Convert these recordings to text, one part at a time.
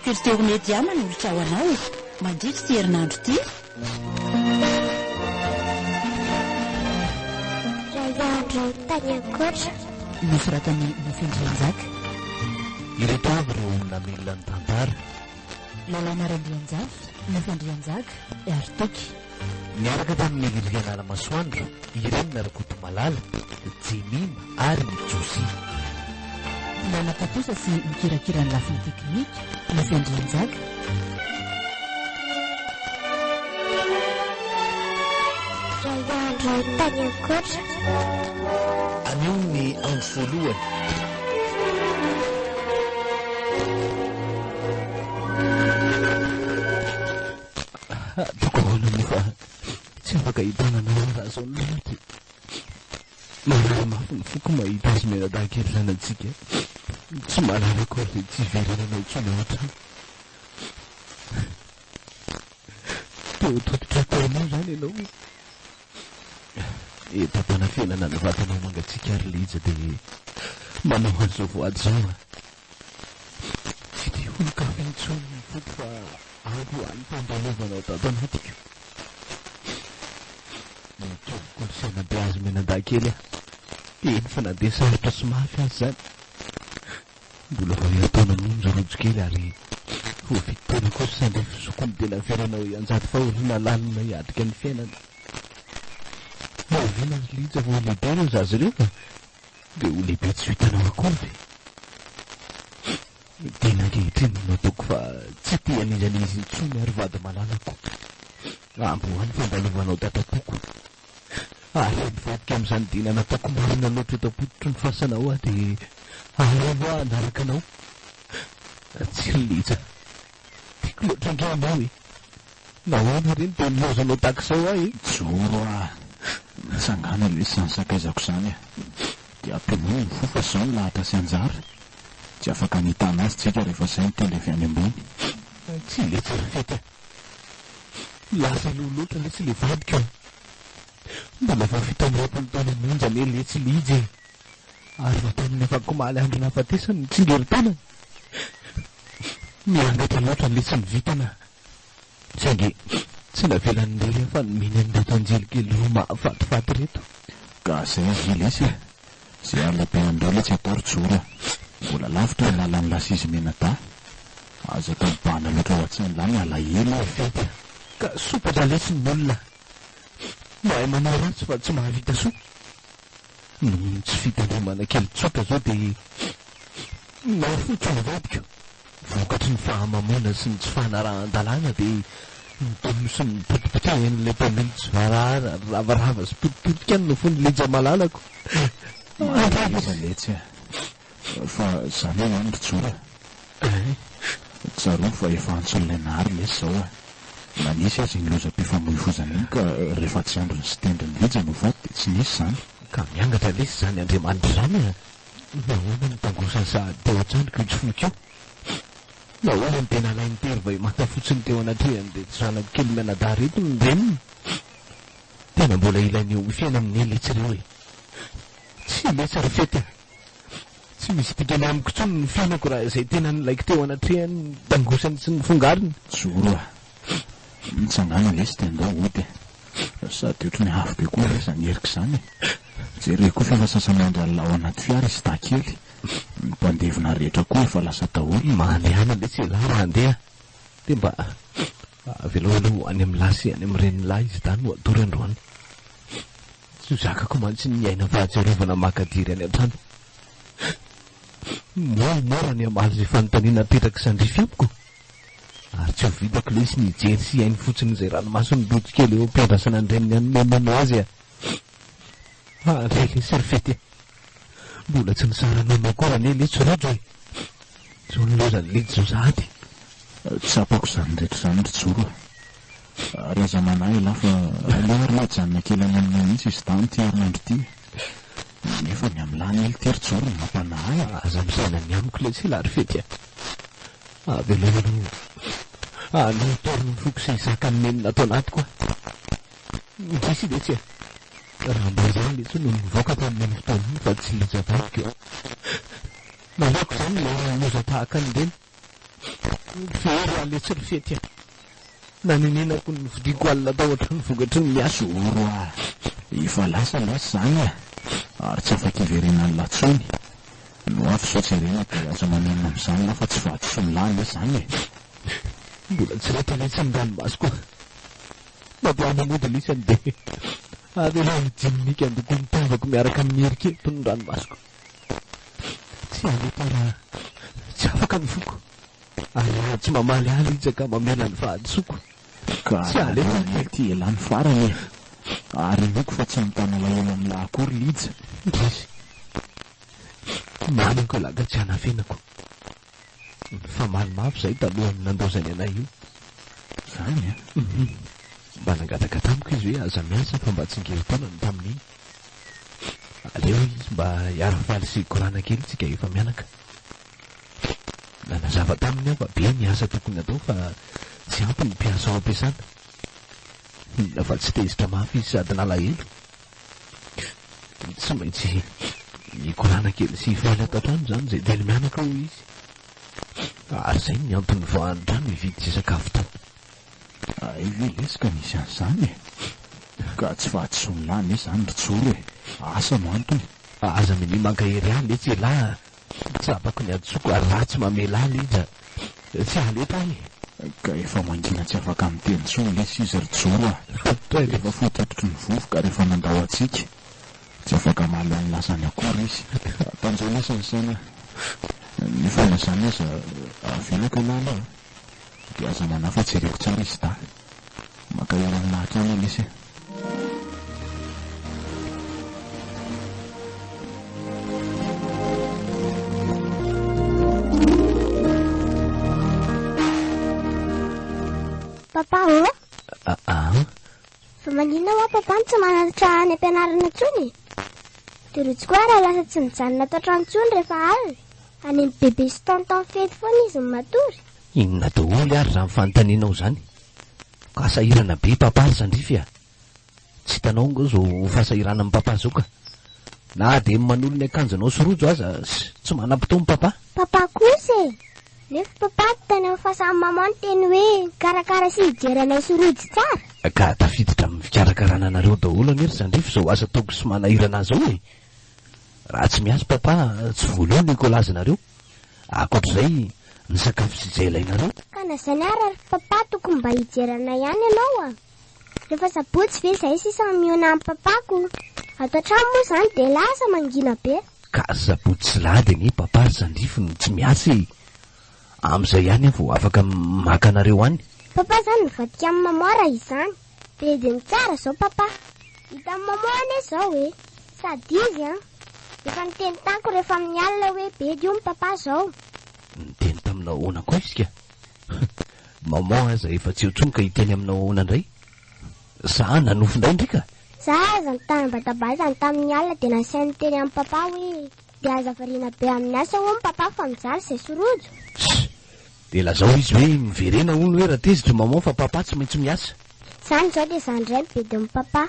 Fierté mety amana olotra ho anao mandritra ty herinandro ty. Rayandro tany ankoatra nosoratany Nofindrianjaka. Ireto avy ireo namelona ny tantara. Lalàna Randrianjafy, Nofindrianjaka, Aritoky. Niaraka tamin'ny Liliana Alamasoandro, Irene Narakotomalala, Jemima ary ny Josi. Nanapatosa sy mikirakira ny lafiny teknika, Nofindrianjaka. Rayandro tany ankoatra Anio ny andro voalohany. Tokohoana nefa tsy afaka hitananao raha zao loatra. Manara mafy ny foko mahita azy menadahakely zanantsika. Tsy mahalala koa dia tsy verenanao intsony ao an-trano. Tototra taonao zany ianao. Eto ampanafenana ny vatanao mangatsiaka ary liza dia manao an'izao voady zao. Tsy dia olo-kafa intsony ny foko fa aho any mpandalovanao tato anatika. Mitovy kolosana be azy menadahakely aho. Eny fa na dia sarotra sy mafy azy zany. Mbola vao hiataona monja rojo kely ary ho vitona kosa sandry fisokony tena feranao ianjato fa olona lalina hiatrika ny fiainana. Mahavina ny liza vao lehibe no zazy ireo fa dia ho lehibe tsy hitanao akory. Tena ankehitriny no ataoko fa tsy tian'izan'izy intsony ary vady malalako. Amboany fandalovanao tatatoko. Ary nivoaka amin'izany dina nataoko marina loatra eto am-pototro ny fasanao aho dia ahavo anaraka anao. Tsy liza. Tiako loatra andranao e. Nahoana reny dia nilozanao takizao ahy e. Joro ah. Nitsangana le sy ansakaizako zany dia ampimono ny fofa zao ny lahatra sy anjara. Tsy afaka nitana azy tsika rehefa izay mitendry avy any ambony. Tsy le tsara fety. Lasa lo loatra le tsy le vadika. Mbola fa fito amby roapolo taona monja ne le tsy liza e. Ary vatamin'ny afakomaly andro nahafatesany tsingerin-tanana. Miangatra loatra le tsy nivitana. Saingy tsy navelan'ny lery fa nomeny an'ireto anjelikely roa mahafatifaty reto. Ka zay vilesy e. Zay alehibe andreo le tsy atao Joro. Mbola lavitra ny lalan'ny lasizy menata. Azo atao bana loatra ho atsy ny lany alahelo fety. Ka sopatra lesy ny olona. Mahay manao ratsy fa tsy mahavita soa. No tsy fitandremana kely tsotra zao dia nafotsony vadika. Vokatry ny fahamamona sy ny tsy fahanarahan-dalàna dia nitono sy ny potipotehan'ilay mpamily tsy ravarava sy potipotika no fony liza malalako. Mahaliza letsy e. Fa zany hoe andro Joro. Tsaroa fa efa antsolonenary lesy zao e. Manisy azy ny lozam-pifamoivoizana iny ka rehefa tsy andro ny sy tendriny liza no vady dia tsy nisy zany. Ka miangatra lesy zany Andriamanitra zany a. Nahoana ny tangosany sahady teo an-trandroko itsy foka io. Nahoana ny tena alainy tery va mata fotsiny teo anatrehany dia tsy zanako kely menada reto ny reniny. Tena mbola ilainy eo fiaina amin'ny eletsireo e. Tsy letsary fety. Tsy misy dikany amiko intsony ny fiainako raha izay tena nilaiko teo anatrehany tangosany sy ny fongariny. Joro ah. Nitsangana lesy dia andao ody. Sady ohatran'ny hafy be koa re zany heriko zany. Jereko fa efa sasanandro ao anaty fiara izy takely. Ny mpandevina rehetra koa efa lasa daholo. Mandeana le tsy lahy raha andeha. Dia mba avelohalo any amin'ny lasy any amin'ny renilay izy tany no atory androany. Tsy zakako mantsy ny aina fahatsiarovana makadiry any an-trano. Mora ny amaly izay fanontaniana petraka sandrify amiko. Ary tsy ho vitako le sy nijery sy hainy fotsiny izay ranomasony loto kely eo ampiandrasana ny reniny anomenano azy a. Rele sarifety. Mbola tsy nisaranao koa ne le tsorojo e. Zao nilozany le zao sahady. Tsapako zany rehetra zany ry Joro. Ary aza manahy lafa aleo ary lajanona kely any amin'ny mihitsy izy tany ty herinandro ty. Nefa ny am'lany ely tery Joro ny mampanahy. Aza misaina ny amiko le tsy lary fety a. Avelohalo no toriny foko sy isaka ny menina atao anaty koa. Ndrisy le tsy e. Raha mba izany le tsy no mivoaka tamin'ny fotoana fa tsy liza vadika eo. Nalako zany le noza tahaka an'ireny. Very aletsy ry fety a. Naninenako ny vidiko alina tao ohatrany vokatry ny miasa. Oro a, efa lasa zany a, ary tsy afaka iverena ny latsony. No avy sao tsy irena dia aza manenina amin'izany na fa tsy vadiso milany zany e. Mbola tsy rehetra letsy ny ranomasoko. Mampiana mody lisany dia avela jinika andoko mitavako miaraka amin'ny eriketo ny ranomasoko. Tsy aleta raha tsy afaka mifoko. Ary tsy mamaly ala izy ka mamela ny fahadisoko. Ka tsy aleta ty elany farany e. Ary niko fa tsy mitana lahelo amin'la akory lija. Izy manako laga tsy hanafenako. Fa maly mafy zay talohany nandozany anay io. Zany a? Mba nangataka tamiko izy hoe aza miasa fa mba tsy ngerin-taonany tamin'iny. Aleo izy mba hiara-faly sy korana kely tsika efa mianaka. Nanazava taminy aho fa be ny asa tokony atao fa tsy ampy ny mpiasa ao ampiasana. Fa tsy tezitra mafy izy sady nalahelo. Tsy maintsy hikorana kely sy hifaly ato an-trano zany zay teny mianaka ao izy. Ary zay ny antony voan-trano hividy sy sakafo tao. Ive lesika nisy an'izany e. Ka tsy vadiso milany zany ry joro e. Asa no antony. Aza mini mankahery aly etsy lahy. Tsapako ny adsoko ary ratsy mamela aly iza. Tsy aleta e. Ka efa mangina tsy afaka miteny tsony lesy izy ry joro a. Efa fotatotry ny vovoka rehefa nandao atsika. Tsy afaka malany lasany akory izy. Tanjao lesany sana. Nefa nazany aza avelaka lala dia aza manafa tsy reko tsara izy da. Maka iarany nahatrana lesy e. Papa o? Fa manina hoa papa tsy manatra any ampianarana tsony. Dia rotsy koa raha lasa tsy mijanona ato an-trano tsony rehefa alina. Any amin'ny bebe sy tonton fety foana izy ny matory. Inona daholo ary raha mifanontanianao zany? Ka sahirana be papa sandrify a. Tsy hitanao ngo zao fasahirana amin'ny papa zao ka. Na dia manolo ny akanjanao sy rojo aza tsy manam-potoa papa. Papa kosa e. Nefa papa tany amin'ny fahasahan'ny mama ny teny hoe karakara sy hijeranay sy rojo tsara. Ka tafiditra amin'ny fikarakarana anareo daholo anery sandrify zao asa taoko sy manahirana zao e. Raha tsy miasa papa tsy voalohany ekolazanareo. Akoatr'izay ny sakafo sy izay ilainareo. Ka nazany ary papa tokony mba hijerana ihany ianao a. Rehefa sabotsy ve izay sisa miona amin'ny papako. Ato an-trano moa izany dia lasa mangina be. Ka sabotsy lady ny papa sandrify no tsy miasa e. Amin'izay ihany vao afaka maka anareo any. Papa zany nivadika amin'ny mama raha izany. Be dia ny tsara zao papa. Hita amin'ny mama ane zao e. Sady izy a. Efa niteny tanko rehefa amin'ny alina hoe be dio ny papa zao. Niteny taminao ahoana koa izy ka? Mama aza efa tsy otrony ka hiteny aminao ahoana indray. Sa nanofo indray ndrika? Za aza nitany batabazany tamin'ny alina dia nasainy teny amin'ny papa hoe dia aza variana be amin'ny asa ho ny papa fa mijaly izay sorojo. Dia lazao izy hoe miverena olo hoe raha tezitra mama fa papa tsy maintsy miasa. Zany zao dia zany indray be dio ny papa.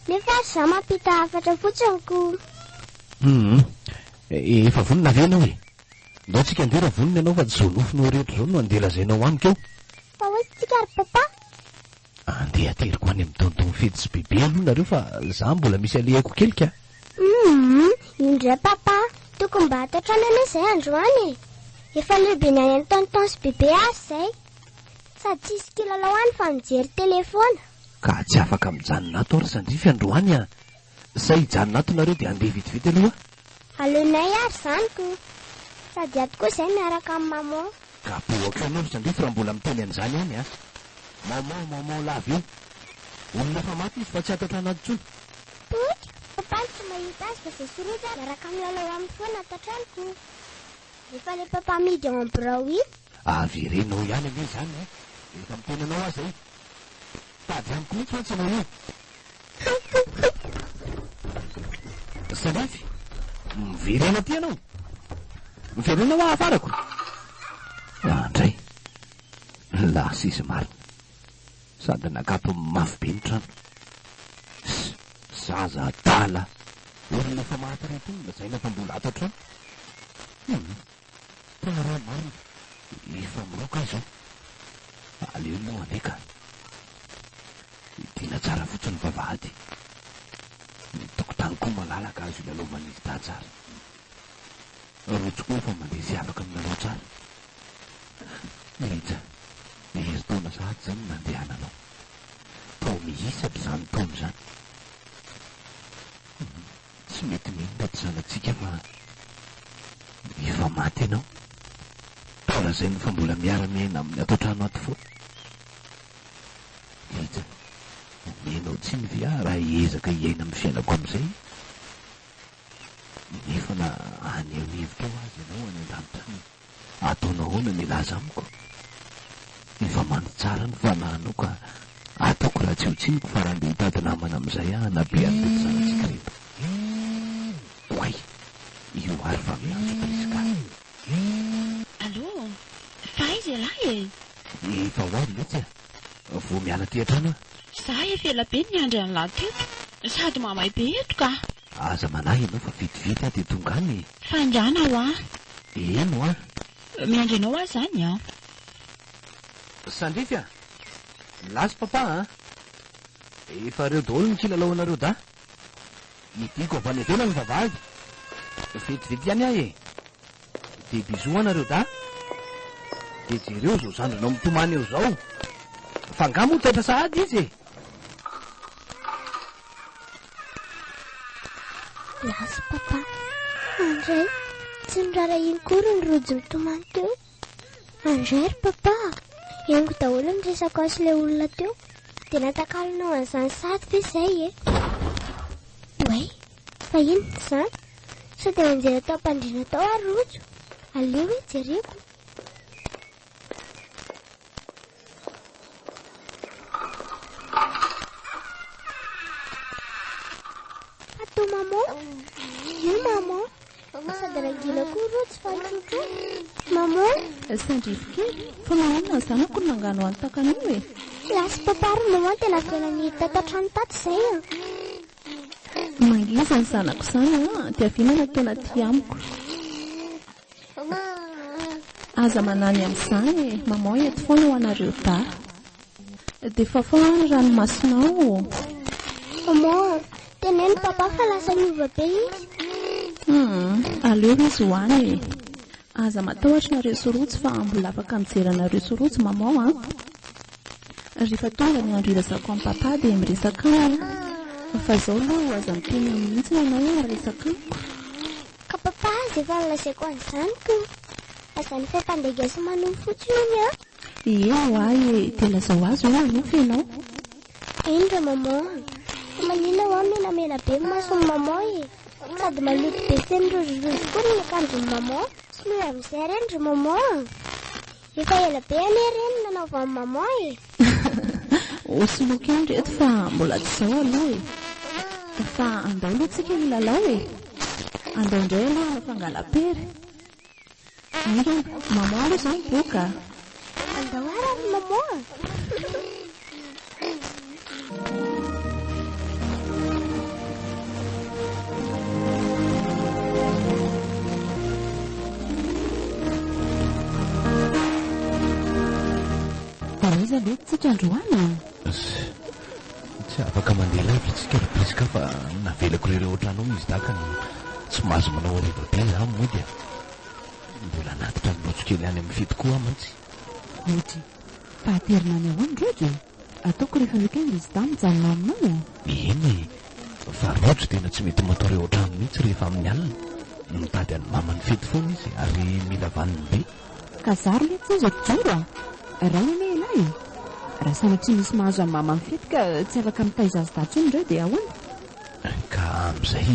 Nefa za mampita hafatra fotsiny ko. Efa vonona ve ianao e? Ndao tsika andera vonona ianao fa tsy zao nofonao rehetra zao no andeha lazainao amiko eo. Fa hoy tsika ry papa. Andeha ateriko any amin'ny tonton fety sy bebe aloha nareo fa za mbola misy alehako kely ka. Indray papa, tokony mba atao trano ane izay androany e. Efa lehibe ny any amin'ny tonton sy bebe azy izay. Sady tsisy kilalao any fa mijery telefona. Ka tsy afaka mijanona ato ary sandrify androany a. Sa hijanona ato nareo dia andeha vitivity aloha. Aleonay ary zany ko. Sady ato koa izay miaraka amin'ny mama. Ka poako ianao ry sandrify raha mbola miteny an'izany any a. Mama lava io. Olona fa maty izy fa tsy ato an-trano ato tsony. Toika, papa tsy mahita azy fa izay soroja miaraka milalao amin'ny foana ato an-tranoko. Efa le papa midy ao amin'ny birao iny. Averenao ihany ane zany e. Efa miteny anao azy e. Tady amiko mihitsy mantsy anao io. Sandrify, miverena ty ianao. Miverena ho afarako. Andray, lasa izy marina. Sady nakapo mafy be ny trano. Zaza adala. Olona fa maty reto iny lazaina fa mbola ato an-trano. Tara marina. Efa miroka izao. Aleo aloha andeha ka. Tena tsara fotsiny vavahady. Ny tokotany koa malalaka azo ilalovan'izy da tsara. Rojo koa fa mandeha sy afaka milalao tsara. Ita, herintaona sahady zany nandehananao. Tao mihisatra zany taona zany. Tsy mety mihinona ty zanatsika fa efa maty ianao. Taora zay ny fa mbola miara-miaina amin'ny ato trano ato foa. Ita, miainao tsy ny via raha hiezaka hiaina amin'ny fiainako am'izay. Nefa na haneho-hevitra ho azy ianao any an-danitra ataonao hoana milaza amiko. Efa mando tsara ny fanahinao ka ataoko raha tsy ho tsiniko fa raha ndeha hitady namana am'izay hanabe an'reto zanatsika reto. Oay, io ary fa miantso Priska. Allô, fa aiza ialahy e? Efa ho avy mihitsy vao miala ty an-trano Za efa ela be ny andry an'la teto, sady mamay be eto ka. aza manahy ianao fa vitivity de tonga any. Fandrana ho a. Eno a? Miandry anao azy zany a. Sandrify a, lasy papa efa reo daholo ny kilalao anareo da. Idiko avy any ivelany vavahady. Vetivety ihany ahy e. De bizo anareo da. De jereo zao zandrinao mitomany eo zao. Fa nga moa taitra sahady izy e. Lasy papa, andray tsy nirara iny kory ny rojo mitomany teo. Andray ry papa, hengo daholo ny resako azy le olona teo. De natakalinao an'izany sady ve zay e? Oay, fa inona zany? Sao de manjera tao ampandrina tao ary rojo. Aleo e jereko. Atao maman, io maman. Sady rangina koa rojo fantrotro. Maman, Sandrifokely, fa maninona ny zanako no nangano any takana io e? lasy papa ry maman tena vela nihita tatrano tato zay a. Mangiza ny zanako zany a, dia avinana tena ty amiko. Aza manany amin'izany e, maman eto foana ho anareo da. Dia fa foana ranomasinao. Maman, teneno papa fa lasa miova be izy. Aleo izy hoany e. Aza matahotra nareo sorotsy fa mbola afaka mijery anareo sorotsy maman a. Rehefa tonga ny andro iresako amin'ny papa dia miresaka aminy. Fa zao aloha aza miteny mihitsy ianao hoe resaka amiko. Ka papa azy efa nolazaiko an'izany ka azany fampandegaso manohy fotsiny iny a. Eo ahy dia lazao azy hoe anofa ianao. Indra maman, manina ho menamena be masony maman e. Sady maloto be feny rozirozy koa ny akanjony maman. Sloy amin'izay reny ry maman. Efa ela be ane reny nanaova amin'ny maman e. Osoloky any reto fa mbola tsy zao aloha e. Fa andao aloha tsika milalao e. Andao indray aloha fangala-pery. Indra maman aloha zany boka. Andao ara ry maman. Iza aloha tsika androany Tsy afaka mandeha lavitra tsika ry Priska fa navelako rereo ohatrano izy dakany tsy mahazo manao hariva be za mody a. Mbola natitra ny rojo kely any amin'ny fety koa mantsy. Mety fahaterina any ahoany rojo ataoko rehefa weekend izy da mijanona aminao. Eny fa rojo tena tsy mety matao reo ohatrano mihitsy rehefa amin'ny alina. Mitady any mamany fety foana izy ary mila vaniny be. Ka zaro mety izy joro raha ene ilay raha sanatry misy mahazo amin'ny mama mifety ka tsy afaka mitaiza azy datsy indreo dia ahoana. Ka amin'izay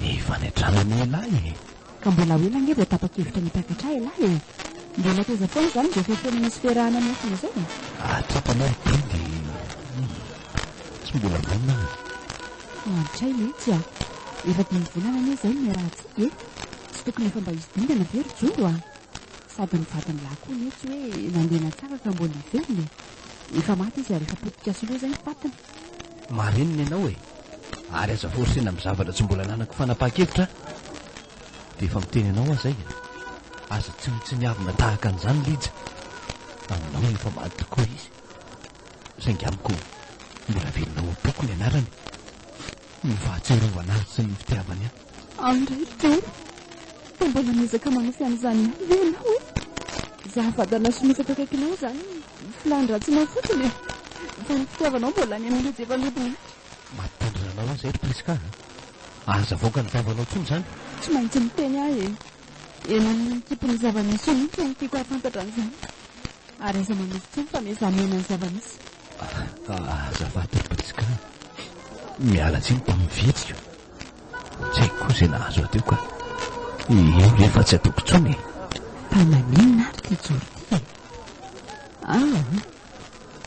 efa niatrana ny elahy. Ka mbola hoela nge vao tapa-kevitra nitakatra elahy mbola teza foana zany dia fefeny misy fiarahana mihitsy izay. Atrapanao bidy tsy mbola vonina. Antray mihitsy efa dimy volana anie zay miarahantsika e. Tsy tokony efa mba izy dingana very joro sady nivadiny lahy koa mihitsy hoe nandeha natsaka ka mbola iveriny. Efa maty izy ary efa potika soloha zay fatiny. Marinina ianao ary aza forsena amin'ny zavatra tsy mbola nanako fanapaha-kevitra dia efa miteny anao aho zay. aza tsy miavina tahaka an'izany lija aminao efa maty tokoa izy saingy amiko mbola velona ho tokony anarany ny fahatserovana azy sy ny fitiavany andray toro fa mbola mizaka manofy an'izany velona hoe za vadana sonofa takaikinao zany filandratsina fotsiny fa ny fitiavanao mbola ny amin'ilay efa lobony mampitandrinanao azy ry presika aza voaka ny tavanao tsony zany tsy maintsy miteny ahy enany tipony zava-misy io mihitsy ny tiako ahafantatra an'izany ary aza mamisy tsony fa mezamena ny zava-misy azafady ry presika miala tsiny tamin'ny vitsika tsy haiko koa izay nahazo ateo ka io rehefa tsy ataoko tsony fa maninona ary ty joro ty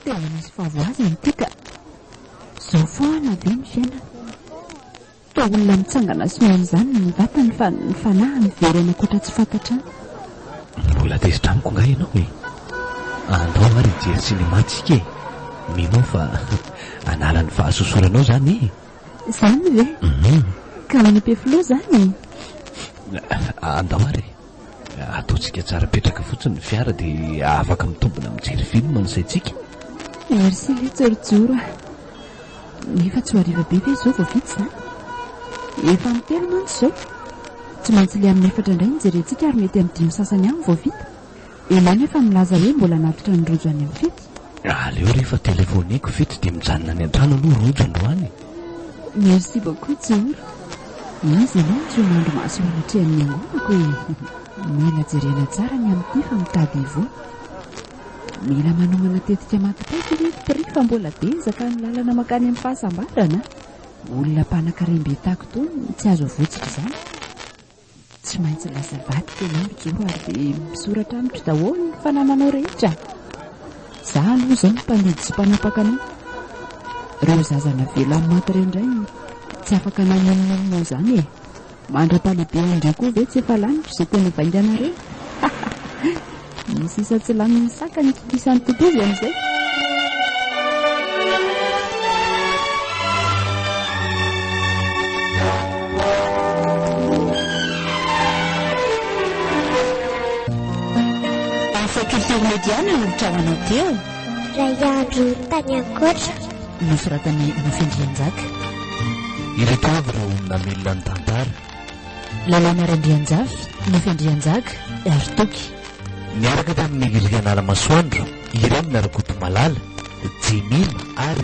tena misy favoazy nytika zao foana be ny fiainana toa olona mitsangana sy mian'izany ny vatany fa ny fanahy ny verana koatra tsy fantatra mbola tezitra amiko nga ianao e andao ary jery sinematsika e minao fa anala ny fahasosoranao zany zany ve ka manam-pefiloha zany andao ary ataontsika tsara petraka fotsiny ny fiara dia afaka mitombona mijery film ny saintsika merci le jorojoro nefa tsy ho ariva be ve zao vao vitsy zany efa mitelo mantsy zao tsy maintsy le amin'ny efatra indray nijerentsika ary mety amin'ny dimy sasany any vao vita elany efa milaza hoe mbola natitra ny rojo any amin'ny fety aleo rehefa telefoniko fety dia mijanona any an-trano aloha rojo androany merci beaucoup joro izy ianao tsy ho mandro maso anatrehan'ny angonako hoe mila jerena tsara ny amin'ity fa mitady ivo mila manomana tetika matipaiky hoe pri fa mbola dezaka ny lalana makany amin'ny fahasambarana olona mpanan-karembe tahako tony tsy azo avotsika izany tsy maintsy lasa vaty tenao joro ary dia misoratra amitro daholo ny fanananao rehetra za aloha zao ny mpandidy sy mpanapakanao ireo zazana velo amin'ny maty ireo indray tsy afaka nanononao zany e mandra-palehibe indray koa ve tsy efa lanitro izay tena vainganareo misy isa tsy laniny saka ny kikisan'ny totozy amin'izay culture médiana nolotravanao teo Ray andro tany ankoatra nosoratany nofendrianjaka ireto avy rao namelona ny tantara lalana randrianjafy nofendrianjaka ary toky miaraka tamin'ny irianala masoandro ireny miarakoto malala jimima ary